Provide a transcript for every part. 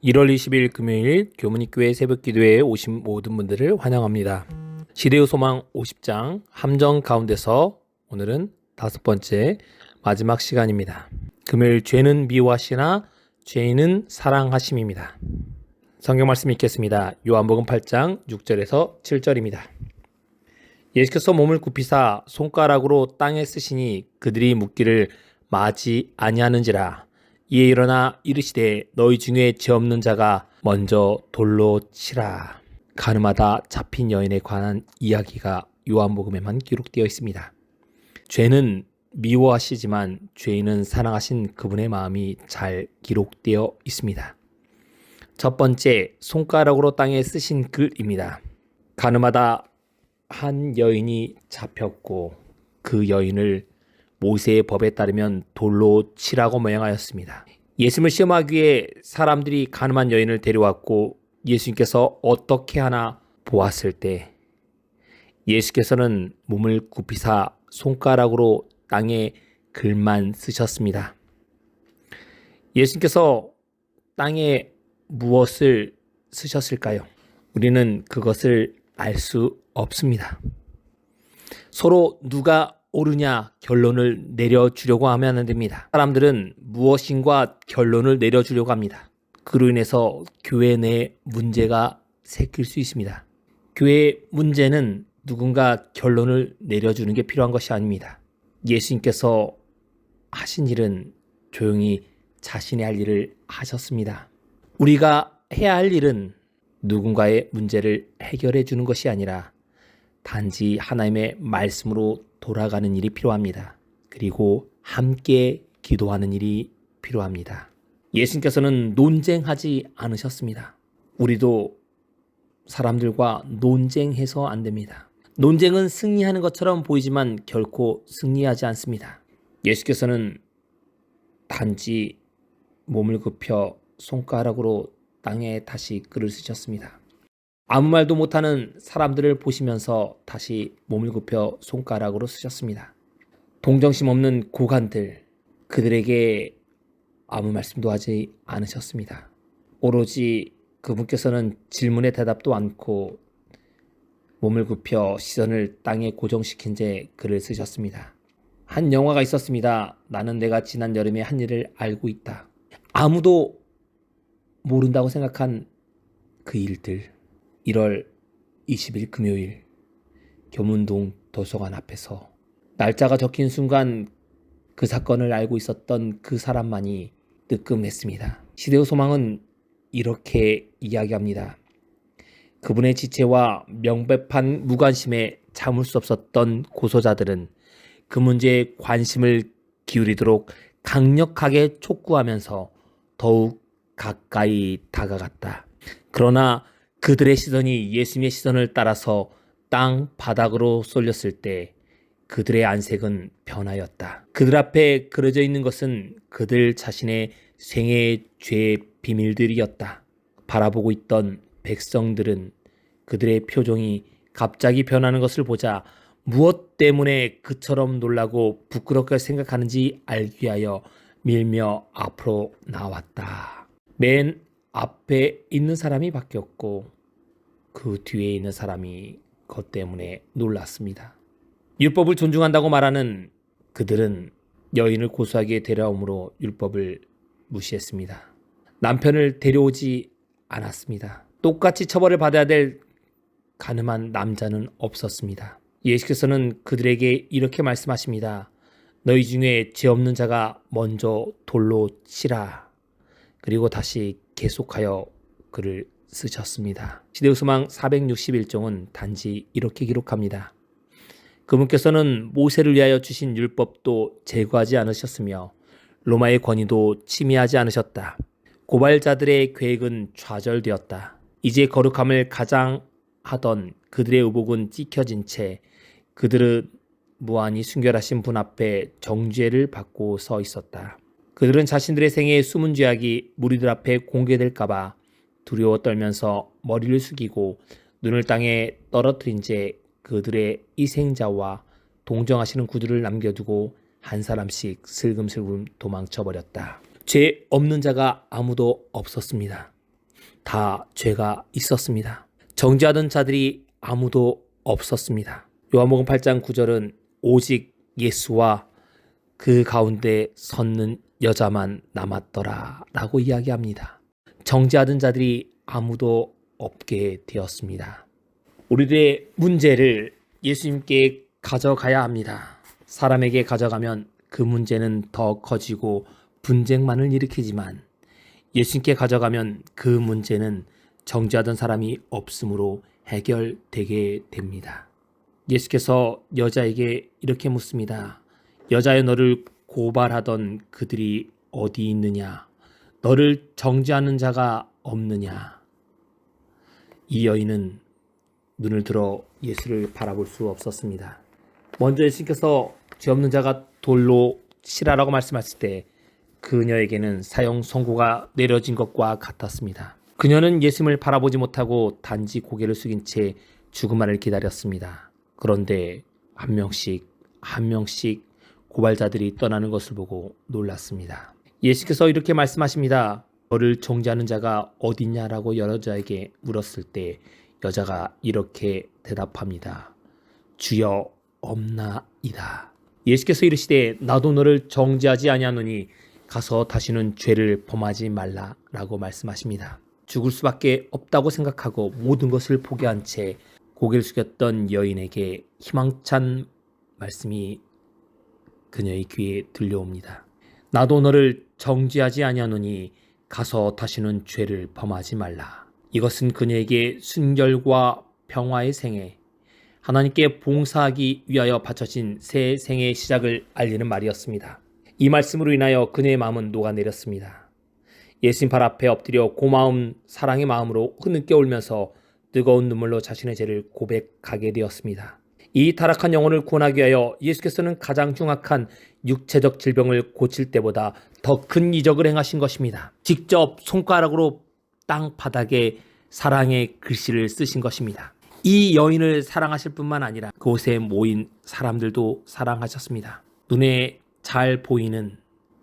1월 20일 금요일 교문익교회 새벽기도회에 오신 모든 분들을 환영합니다. 시대의 소망 50장 함정 가운데서 오늘은 5번째 마지막 시간입니다. 금요일 죄는 미워하시나 죄인은 사랑하심입니다. 성경 말씀 읽겠습니다. 요한복음 8장 6절에서 7절입니다. 예수께서 몸을 굽히사 손가락으로 땅에 쓰시니 그들이 묻기를 마지 아니하는지라. 이에 일어나 이르시되 너희 중에 죄 없는 자가 먼저 돌로 치라. 가늠하다 잡힌 여인에 관한 이야기가 요한복음에만 기록되어 있습니다. 죄는 미워하시지만 죄인은 사랑하신 그분의 마음이 잘 기록되어 있습니다. 첫 번째, 손가락으로 땅에 쓰신 글입니다. 가늠하다 한 여인이 잡혔고 그 여인을 모세의 법에 따르면 돌로 치라고 명하였습니다. 예수님을 시험하기 위해 사람들이 가늠한 여인을 데려왔고 예수님께서 어떻게 하나 보았을 때 예수께서는 몸을 굽히사 손가락으로 땅에 글만 쓰셨습니다. 예수님께서 땅에 무엇을 쓰셨을까요? 우리는 그것을 알 수 없습니다. 서로 누가 옳으냐 결론을 내려주려고 하면 안 됩니다. 사람들은 무엇인가 결론을 내려주려고 합니다. 그로 인해서 교회 내에 문제가 생길 수 있습니다. 교회의 문제는 누군가 결론을 내려주는 게 필요한 것이 아닙니다. 예수님께서 하신 일은 조용히 자신의 할 일을 하셨습니다. 우리가 해야 할 일은 누군가의 문제를 해결해 주는 것이 아니라 단지 하나님의 말씀으로 돌아가는 일이 필요합니다. 그리고 함께 기도하는 일이 필요합니다. 예수님께서는 논쟁하지 않으셨습니다. 우리도 사람들과 논쟁해서 안 됩니다. 논쟁은 승리하는 것처럼 보이지만 결코 승리하지 않습니다. 예수께서는 단지 몸을 굽혀 손가락으로 땅에 다시 글을 쓰셨습니다. 아무 말도 못하는 사람들을 보시면서 다시 몸을 굽혀 손가락으로 쓰셨습니다. 동정심 없는 고관들, 그들에게 아무 말씀도 하지 않으셨습니다. 오로지 그분께서는 질문에 대답도 않고 몸을 굽혀 시선을 땅에 고정시킨 채 글을 쓰셨습니다. 한 영화가 있었습니다. 나는 내가 지난 여름에 한 일을 알고 있다. 아무도 모른다고 생각한 그 일들. 1월 20일 금요일 교문동 도서관 앞에서 날짜가 적힌 순간 그 사건을 알고 있었던 그 사람만이 뜨끔했습니다. 시대의 소망은 이렇게 이야기합니다. 그분의 지체와 명백한 무관심에 참을 수 없었던 고소자들은 그 문제에 관심을 기울이도록 강력하게 촉구하면서 더욱 가까이 다가갔다. 그러나 그들의 시선이 예수님의 시선을 따라서 땅 바닥으로 쏠렸을 때 그들의 안색은 변하였다. 그들 앞에 그려져 있는 것은 그들 자신의 생애의 죄의 비밀들이었다. 바라보고 있던 백성들은 그들의 표정이 갑자기 변하는 것을 보자 무엇 때문에 그처럼 놀라고 부끄럽게 생각하는지 알기 위하여 밀며 앞으로 나왔다. 맨 앞에 있는 사람이 바뀌었고 그 뒤에 있는 사람이 그것 때문에 놀랐습니다. 율법을 존중한다고 말하는 그들은 여인을 고소하게 데려오므로 율법을 무시했습니다. 남편을 데려오지 않았습니다. 똑같이 처벌을 받아야 될 가늠한 남자는 없었습니다. 예수께서는 그들에게 이렇게 말씀하십니다. 너희 중에 죄 없는 자가 먼저 돌로 치라. 그리고 다시 계속하여 글을 쓰셨습니다. 시대의 소망 461종은 단지 이렇게 기록합니다. 그분께서는 모세를 위하여 주신 율법도 제거하지 않으셨으며 로마의 권위도 침해하지 않으셨다. 고발자들의 계획은 좌절되었다. 이제 거룩함을 가장하던 그들의 의복은 찢겨진 채 그들은 무한히 순결하신 분 앞에 정죄를 받고 서 있었다. 그들은 자신들의 생애의 숨은 죄악이 무리들 앞에 공개될까 봐 두려워 떨면서 머리를 숙이고 눈을 땅에 떨어뜨린 채 그들의 희생자와 동정하시는 구두를 남겨두고 한 사람씩 슬금슬금 도망쳐버렸다. 죄 없는 자가 아무도 없었습니다. 다 죄가 있었습니다. 정죄하던 자들이 아무도 없었습니다. 요한복음 8장 9절은 오직 예수와 그 가운데 섰는 여자만 남았더라 라고 이야기합니다. 정죄하던 자들이 아무도 없게 되었습니다. 우리들의 문제를 예수님께 가져가야 합니다. 사람에게 가져가면 그 문제는 더 커지고 분쟁만을 일으키지만 예수님께 가져가면 그 문제는 정죄하던 사람이 없으므로 해결되게 됩니다. 예수께서 여자에게 이렇게 묻습니다. 여자여, 너를 고발하던 그들이 어디 있느냐? 너를 정죄하는 자가 없느냐? 이 여인은 눈을 들어 예수를 바라볼 수 없었습니다. 먼저 예수님께서 죄 없는 자가 돌로 치라라고 말씀하실 때 그녀에게는 사형 선고가 내려진 것과 같았습니다. 그녀는 예수님을 바라보지 못하고 단지 고개를 숙인 채 죽음만을 기다렸습니다. 그런데 한 명씩 고발자들이 떠나는 것을 보고 놀랐습니다. 예수께서 이렇게 말씀하십니다. 너를 정죄하는 자가 어딨냐라고 여자에게 물었을 때 여자가 이렇게 대답합니다. 주여, 없나이다. 예수께서 이르시되 나도 너를 정죄하지 아니하노니 가서 다시는 죄를 범하지 말라라고 말씀하십니다. 죽을 수밖에 없다고 생각하고 모든 것을 포기한 채 고개를 숙였던 여인에게 희망찬 말씀이 그녀의 귀에 들려옵니다. 나도 너를 정죄하지 아니하노니 가서 다시는 죄를 범하지 말라. 이것은 그녀에게 순결과 평화의 생애, 하나님께 봉사하기 위하여 바쳐진 새 생의 시작을 알리는 말이었습니다. 이 말씀으로 인하여 그녀의 마음은 녹아내렸습니다. 예수님 발 앞에 엎드려 고마움, 사랑의 마음으로 흐느껴 울면서 뜨거운 눈물로 자신의 죄를 고백하게 되었습니다. 이 타락한 영혼을 구원하기 위하여 예수께서는 가장 흉악한 육체적 질병을 고칠 때보다 더 큰 이적을 행하신 것입니다. 직접 손가락으로 땅 바닥에 사랑의 글씨를 쓰신 것입니다. 이 여인을 사랑하실 뿐만 아니라 그곳에 모인 사람들도 사랑하셨습니다. 눈에 잘 보이는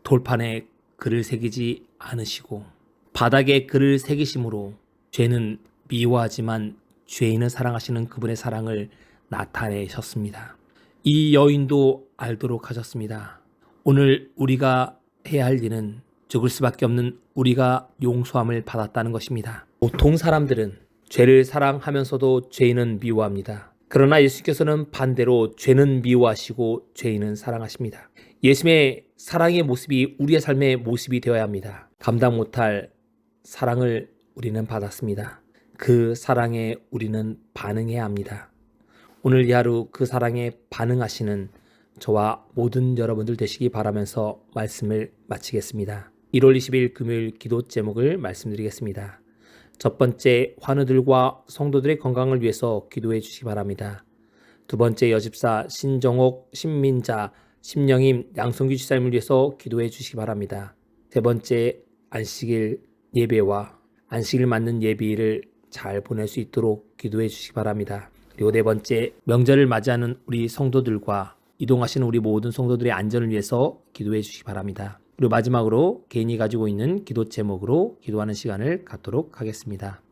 돌판에 글을 새기지 않으시고 바닥에 글을 새기심으로 죄는 미워하지만 죄인을 사랑하시는 그분의 사랑을 나타내셨습니다. 이 여인도 알도록 하셨습니다. 오늘 우리가 해야 할 일은 죽을 수밖에 없는 우리가 용서함을 받았다는 것입니다. 보통 사람들은 죄를 사랑하면서도 죄인은 미워합니다. 그러나 예수께서는 반대로 죄는 미워하시고 죄인은 사랑하십니다. 예수님의 사랑의 모습이 우리의 삶의 모습이 되어야 합니다. 감당 못할 사랑을 우리는 받았습니다. 그 사랑에 우리는 반응해야 합니다. 오늘 이 하루 그 사랑에 반응하시는 저와 모든 여러분들 되시기 바라면서 말씀을 마치겠습니다. 1월 20일 금요일 기도 제목을 말씀드리겠습니다. 첫 번째, 환우들과 성도들의 건강을 위해서 기도해 주시기 바랍니다. 두 번째, 여집사 신정옥, 신민자, 심령임, 양성규 지사님을 위해서 기도해 주시기 바랍니다. 세 번째, 안식일 예배와 안식일 맞는 예비일을 잘 보낼 수 있도록 기도해 주시기 바랍니다. 그리고 네 번째, 명절을 맞이하는 우리 성도들과 이동하시는 우리 모든 성도들의 안전을 위해서 기도해 주시기 바랍니다. 그리고 마지막으로 개인이 가지고 있는 기도 제목으로 기도하는 시간을 갖도록 하겠습니다.